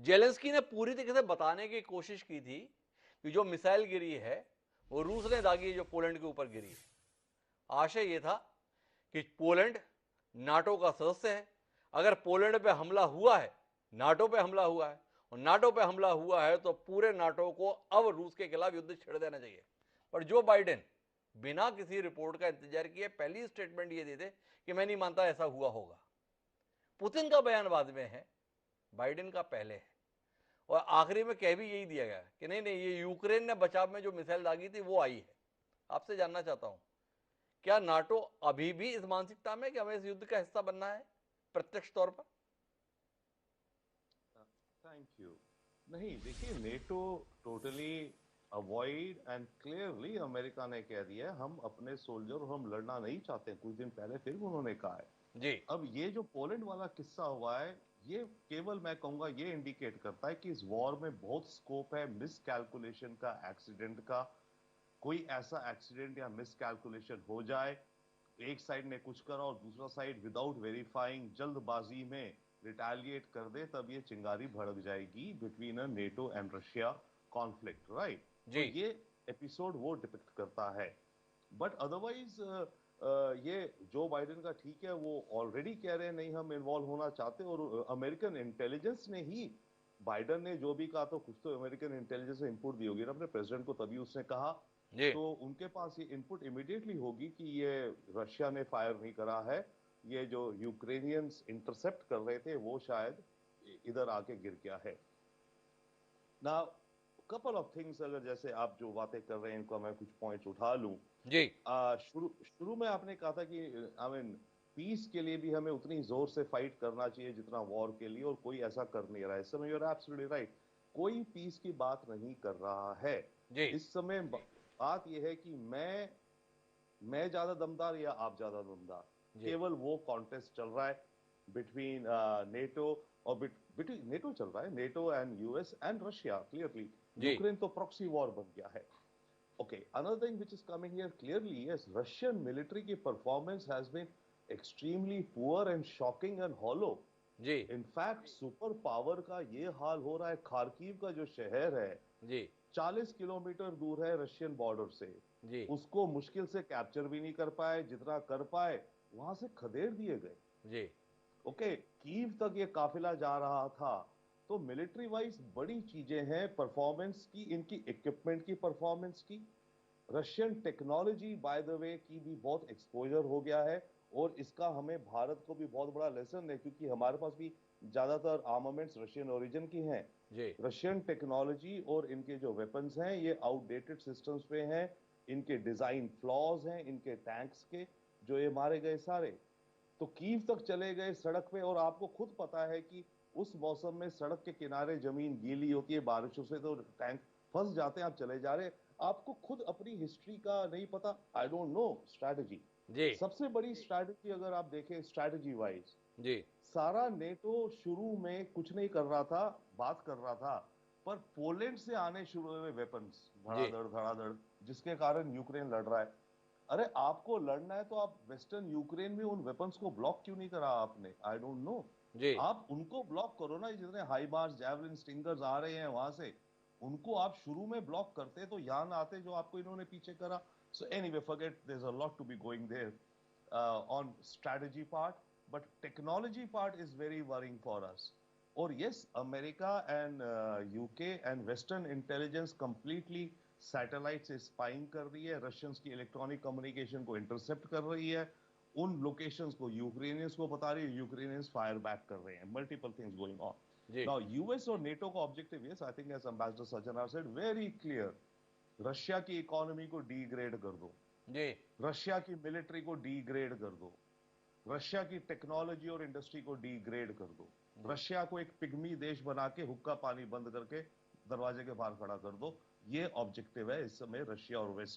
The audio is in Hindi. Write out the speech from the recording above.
जेलेंस्की ने पूरी तरीके से बताने की कोशिश की थी कि जो मिसाइल गिरी है वो रूस ने दागी है, जो पोलैंड के ऊपर गिरी है। आशय यह था कि पोलैंड नाटो का सदस्य है, अगर पोलैंड पे हमला हुआ है, नाटो पे हमला हुआ है, और नाटो पे हमला हुआ है तो पूरे नाटो को अब रूस के खिलाफ युद्ध छेड़ देना चाहिए। पर जो बाइडेन बिना किसी रिपोर्ट का इंतजार किए पहली स्टेटमेंट ये दे दे कि मैं नहीं मानता ऐसा हुआ होगा। पुतिन का बयान बाद में है, बाइडेन का पहले है, और आखिरी में कह भी यही दिया गया कि नहीं नहीं, ये यूक्रेन ने बचाव में जो मिसाइल दागी थी वो आई है। आपसे जानना चाहता हूं, क्या नाटो अभी भी इस मानसिकता में कि हमें इस युद्ध का हिस्सा बनना है प्रत्यक्ष तौर पर? Thank you. नहीं, देखिए, NATO totally avoid and clearly America ने कह दिया है हम अपने सोल्जर हम लड़ना नहीं चाहते। कुछ दिन पहले फिर उन्होंने कहा है। जी अब ये जो पोलैंड वाला किस्सा हुआ है, ये केवल मैं कहूंगा ये इंडिकेट करता है कि इस वॉर में बहुत स्कोप है मिस कैलकुलेशन का, एक्सीडेंट का। कोई ऐसा एक्सीडेंट या मिस कैलकुलेशन हो जाए, एक साइड ने कुछ करा और दूसरा साइड विदाउट वेरीफाइंग जल्दबाजी में रिटेलिएट कर दे, तब ये चिंगारी भड़क जाएगी between a NATO and Russia conflict, right? तो जी ये एपिसोड वो डिपिक्ट करता है। बट अदरवाइज ये जो बाइडेन का ठीक है, वो ऑलरेडी कह रहे हैं नहीं हम इन्वॉल्व होना चाहते, और अमेरिकन इंटेलिजेंस ने ही, बाइडेन ने जो भी कहा तो कुछ तो अमेरिकन इंटेलिजेंस ने इनपुट दी होगी ना अपने प्रेसिडेंट को, तभी उसने कहा। जी तो उनके पास ये इनपुट इमीडिएटली होगी कि ये रशिया ने फायर नहीं करा है, ये जो यूक्रेनियंस इंटरसेप्ट कर रहे थे वो शायद इधर आके गिर गया है ना। कपल ऑफ थिंग्स, अगर जैसे आप जो बातें कर रहे हैं इनको मैं कुछ पॉइंट्स उठा लूं। जी शुरू शुरू में आपने कहा था कि आई मीन पीस के लिए भी हमें उतनी जोर से फाइट करना चाहिए जितना वॉर के लिए, और कोई ऐसा कर नहीं रहा है इस समय। यू आर एब्सोल्युटली राइट, कोई पीस की बात नहीं कर रहा है जी इस समय। बात यह है कि मैं ज्यादा दमदार या आप ज्यादा दमदार, जी केवल वो कॉन्टेस्ट चल रहा है बिटवीन नेटो, और बिटवीन नेटो चल रहा है, NATO and US and Russia clearly. जी यूक्रेन तो प्रॉक्सी वॉर बन गया है। Okay, another thing which is coming here clearly is Russian military की performance has been extremely poor and shocking and hollow. जी In fact, सुपर पावर का ये हाल हो रहा है, खार्किव का जो शहर है जी 40 किलोमीटर दूर है रशियन बॉर्डर से, जी उसको मुश्किल से कैप्चर भी नहीं कर पाए, जितना कर पाए वहां से खदेड़ दिए गए। जी ओके, कीव तक ये काफिला जा रहा था। तो मिलिट्री वाइज बड़ी चीजें हैं, परफॉर्मेंस की, इनकी इक्विपमेंट की परफॉर्मेंस की, Russian technology by the way की भी बहुत एक्सपोजर हो गया है। और इसका हमें भारत को भी बहुत बड़ा लेसन है, क्योंकि हमारे पास भी ज्यादातर आर्मामेंट्स रशियन ओरिजिन की हैं। जी रशियन टेक्नोलॉजी और इनके जो वेपन्स हैं ये आउटडेटेड सिस्टम्स पे हैं, इनके डिजाइन फ्लॉज हैं इनके टैंक्स के, जो ये मारे गए सारे तो कीव तक चले गए सड़क पे। और आपको खुद पता है कि उस मौसम में सड़क के किनारे जमीन गीली होती है बारिशों से, तो टैंक फंस जाते हैं। आप चले जा रहे हैं, आपको खुद अपनी हिस्ट्री का नहीं पता, आई डोंट नो स्ट्रैटेजी। जी सबसे बड़ी स्ट्रैटेजी अगर आप देखें स्ट्रैटेजी वाइज, जी सारा नेटो शुरू में कुछ नहीं कर रहा था, बात कर रहा था, पर पोलैंड से आने शुरू हुए वेपन्स जी धड़ाधड़ धड़ाधड़, जिसके कारण यूक्रेन लड़ रहा है। अरे आपको लड़ना है तो आप वेस्टर्न यूक्रेन में उन वेपन्स को ब्लॉक क्यों नहीं करा आपने? I don't know. जी आप उनको ब्लॉक करो ना, जितने हाई मार्स जैवलिन स्टिंगर्स आ रहे हैं वहां से, उनको आप शुरू में ब्लॉक करते तो यहां ना आते जो आपको इन्होंने पीछे करा। So anyway, forget, there is a lot to be going there on strategy part, but technology part is very worrying for us. Or yes, America and UK and Western intelligence completely satellite से स्पाइंग कर रही है, रशियंस की इलेक्ट्रॉनिक कम्युनिकेशन को इंटरसेप्ट कर रही है, उन लोकेशंस को यूक्रेनियंस को बता रही है, यूक्रेनियंस फायर बैक कर रहे हैं, मल्टीपल थिंग्स गोइंग ऑन। जी नाउ यूएस और नेटो का objective, yes, I think as ambassador Sajjan said very clear, Russia की इकोनॉमी को डीग्रेड कर दो, जी रशिया की मिलिट्री को डीग्रेड कर दो, रशिया की टेक्नोलॉजी और इंडस्ट्री को डीग्रेड कर दो, जी रशिया को एक पिग्मी देश बना के हुक्का पानी बंद करके दरवाजे के बाहर खड़ा कर दो। ये ऑब्जेक्टिव है इस समय रशिया और वेस्ट